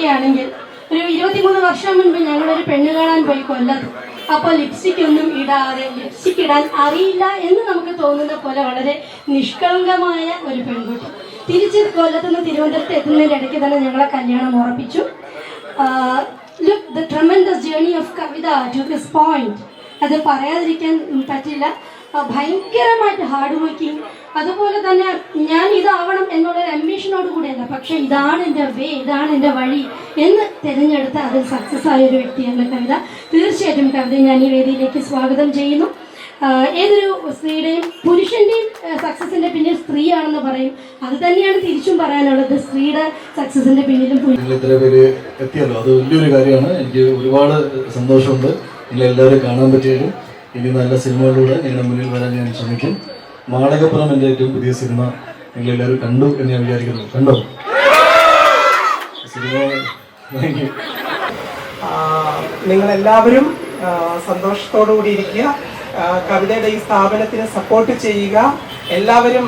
പറയുകയാണെങ്കിൽ, ഒരു 23 വർഷം മുൻപ് ഞങ്ങളൊരു പെണ്ണ് കാണാൻ പോയി കൊല്ലത്ത്. അപ്പോൾ ലിപ്സ്റ്റിക് ഒന്നും ഇടാതെ, ലിപ്സ്റ്റിക് ഇടാൻ അറിയില്ല എന്ന് നമുക്ക് തോന്നുന്ന പോലെ വളരെ നിഷ്കളങ്കമായ ഒരു പെൺകുട്ടി തിരിച്ച് കൊല്ലത്തുനിന്ന് തിരുവനന്തപുരത്ത് എത്തുന്നതിൻ്റെ ഇടയ്ക്ക് തന്നെ ഞങ്ങളെ കല്യാണം ഉറപ്പിച്ചു. Look the tremendous journey of Kavitha to this point. അത് പറയാതിരിക്കാൻ പറ്റില്ല. ഭയങ്കരമായിട്ട് ഹാർഡ് വർക്കിംഗ്. അതുപോലെ തന്നെ ഞാൻ ഇതാവണം എന്നുള്ളൊരു അംബിഷനോട് കൂടിയല്ല, പക്ഷെ ഇതാണ് എൻ്റെ വേ, ഇതാണ് എൻ്റെ വഴി എന്ന് തിരഞ്ഞെടുത്ത് അതിൽ സക്സസ് ആയ ഒരു വ്യക്തിയാണ് കവിത. തീർച്ചയായിട്ടും കവിതയെ ഞാൻ ഈ വേദിയിലേക്ക് സ്വാഗതം ചെയ്യുന്നു. ഏതൊരു സ്ത്രീയുടെയും പുരുഷൻ്റെയും സക്സസിൻ്റെ പിന്നിൽ സ്ത്രീയാണെന്ന് പറയും. അത് തന്നെയാണ് തിരിച്ചും പറയാനുള്ളത്. സ്ത്രീയുടെ സക്സസിൻ്റെ പിന്നിലും ഇത്ര പേര് എത്തിയല്ലോ, അത് വലിയൊരു കാര്യമാണ്. എനിക്ക് ഒരുപാട് സന്തോഷമുണ്ട് നിങ്ങളെല്ലാവരും കാണാൻ പറ്റിയാലും. ഇനി നല്ല സിനിമകളിലൂടെ നിങ്ങളുടെ മുന്നിൽ വരാൻ ഞാൻ ശ്രമിക്കും. മാളകപ്പുറം എൻ്റെ ഏറ്റവും പുതിയ സിനിമ നിങ്ങളെല്ലാവരും കണ്ടു എന്ന് ഞാൻ വിചാരിക്കുന്നു. കണ്ടോ സിനിമ? നിങ്ങളെല്ലാവരും സന്തോഷത്തോടു കൂടി ഇരിക്കുക. കവിതയുടെ ഈ സ്ഥാപനത്തിന് സപ്പോർട്ട് ചെയ്യുക. എല്ലാവരും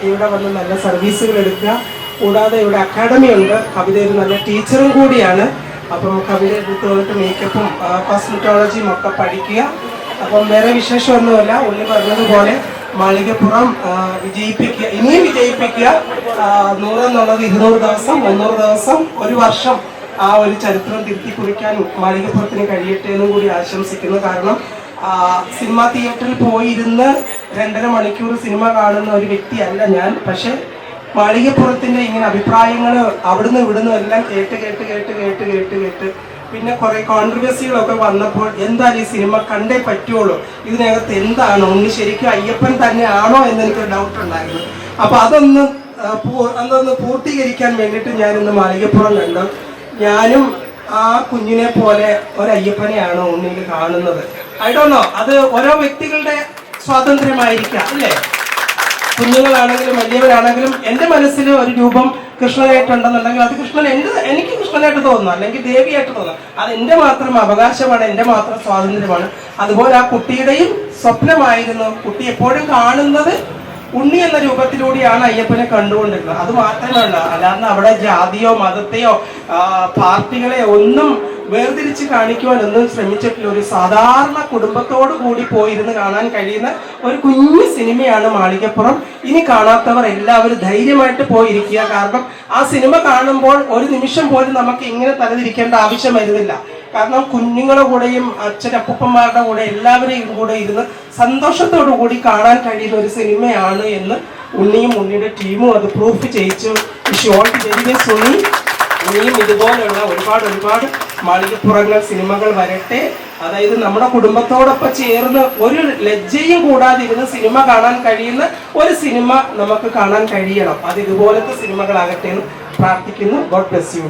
ഇവിടെ വന്ന് നല്ല സർവീസുകൾ എടുക്കുക. കൂടാതെ ഇവിടെ അക്കാഡമി ഉണ്ട്. കവിത ഒരു നല്ല ടീച്ചറും കൂടിയാണ്. അപ്പം കവിത എടുത്തുകൊണ്ട് മേക്കപ്പും കോസ്മെറ്റോളജിയും ഒക്കെ പഠിക്കുക. അപ്പം വേറെ വിശേഷമൊന്നുമല്ല. ഉള്ളി പറഞ്ഞതുപോലെ മാളികപ്പുറം വിജയിപ്പിക്കുക, ഇനിയും വിജയിപ്പിക്കുക. 100 എന്നുള്ളത് 200 ദിവസം, 300 ദിവസം, 1 വർഷം ആ ഒരു ചരിത്രം തിരുത്തി കുറിക്കാൻ മാളികപ്പുറത്തിന് കഴിയട്ടെ എന്നും കൂടി ആശംസിക്കുന്നു. കാരണം സിനിമ തിയേറ്ററിൽ പോയിരുന്ന് 2.5 മണിക്കൂർ സിനിമ കാണുന്ന ഒരു വ്യക്തിയല്ല ഞാൻ. പക്ഷെ മാളികപ്പുറത്തിന്റെ ഇങ്ങനെ അഭിപ്രായങ്ങൾ അവിടുന്ന് ഇവിടുന്ന് എല്ലാം കേട്ട് പിന്നെ കുറെ കോൺട്രവേഴ്സികളൊക്കെ വന്നപ്പോൾ എന്തായാലും ഈ സിനിമ കണ്ടേ പറ്റുള്ളൂ, ഇതിനകത്ത് എന്താണ്, ഉണ്ണി ശരിക്കും അയ്യപ്പൻ തന്നെ ആണോ എന്ന് എനിക്കൊരു ഡൗട്ട് ഉണ്ടായിരുന്നു. അപ്പൊ അതൊന്ന് പൂർത്തീകരിക്കാൻ വേണ്ടിയിട്ട് ഞാൻ ഇന്ന് മാളികപ്പുറം കണ്ടു. ഞാനും ആ കുഞ്ഞിനെ പോലെ ഒരയ്യപ്പനെയാണോ ഉണ്ണിയിൽ കാണുന്നത്? I don't know. അത് ഓരോ വ്യക്തികളുടെ സ്വാതന്ത്ര്യമായിരിക്കാം, അല്ലേ? കുഞ്ഞുങ്ങളാണെങ്കിലും വലിയവരാണെങ്കിലും എൻ്റെ മനസ്സിൽ ഒരു രൂപം കൃഷ്ണനായിട്ടുണ്ടെന്നുണ്ടെങ്കിൽ അത് എനിക്ക് കൃഷ്ണനായിട്ട് തോന്നുന്നു, അല്ലെങ്കിൽ ദേവിയായിട്ട് തോന്നുന്നു. അത് എൻ്റെ മാത്രം അവകാശമാണ്, എൻ്റെ മാത്രം സ്വാതന്ത്ര്യമാണ്. അതുപോലെ ആ കുട്ടിയുടെയും സ്വപ്നമായിരുന്നു. കുട്ടി എപ്പോഴും കാണുന്നത് ഉണ്ണി എന്ന രൂപത്തിലൂടെയാണ് അയ്യപ്പനെ കണ്ടുകൊണ്ടിരുന്നത്. അത് മാത്രമല്ല, അല്ലാതെ അവിടെ ജാതിയോ മതത്തെയോ പാർട്ടികളെയോ ഒന്നും വേർതിരിച്ച് കാണിക്കുവാനൊന്നും ശ്രമിച്ചിട്ടില്ല. ഒരു സാധാരണ കുടുംബത്തോടു കൂടി പോയിരുന്ന് കാണാൻ കഴിയുന്ന ഒരു കുഞ്ഞു സിനിമയാണ് മാളികപ്പുറം. ഇനി കാണാത്തവർ എല്ലാവരും ധൈര്യമായിട്ട് പോയിരിക്കുക. കാരണം ആ സിനിമ കാണുമ്പോൾ ഒരു നിമിഷം പോലും നമുക്ക് ഇങ്ങനെ തലതിരിക്കേണ്ട ആവശ്യം വരുന്നില്ല. കാരണം കുഞ്ഞുങ്ങളുടെ കൂടെയും അച്ഛനപ്പൂപ്പന്മാരുടെ കൂടെ എല്ലാവരെയും കൂടെ ഇരുന്ന് സന്തോഷത്തോടു കൂടി കാണാൻ കഴിയുന്ന ഒരു സിനിമയാണ് എന്ന് ഉണ്ണിയും ഉണ്ണിയുടെ ടീമും അത് പ്രൂഫ് ചെയ്യിച്ചു. ഉണ്ണി ഇനിയും ഇതുപോലെയുള്ള ഒരുപാട് മാളികപ്പുറങ്ങൾ സിനിമകൾ വരട്ടെ. അതായത് നമ്മുടെ കുടുംബത്തോടൊപ്പം ചേർന്ന് ഒരു ലജ്ജയും കൂടാതെ ഇരുന്ന് സിനിമ കാണാൻ കഴിയുന്ന ഒരു സിനിമ നമുക്ക് കാണാൻ കഴിയണം. അത് ഇതുപോലത്തെ സിനിമകളാകട്ടെ എന്ന് പ്രാർത്ഥിക്കുന്നു. God bless you.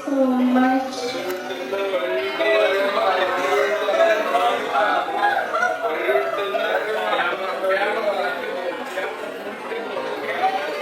So much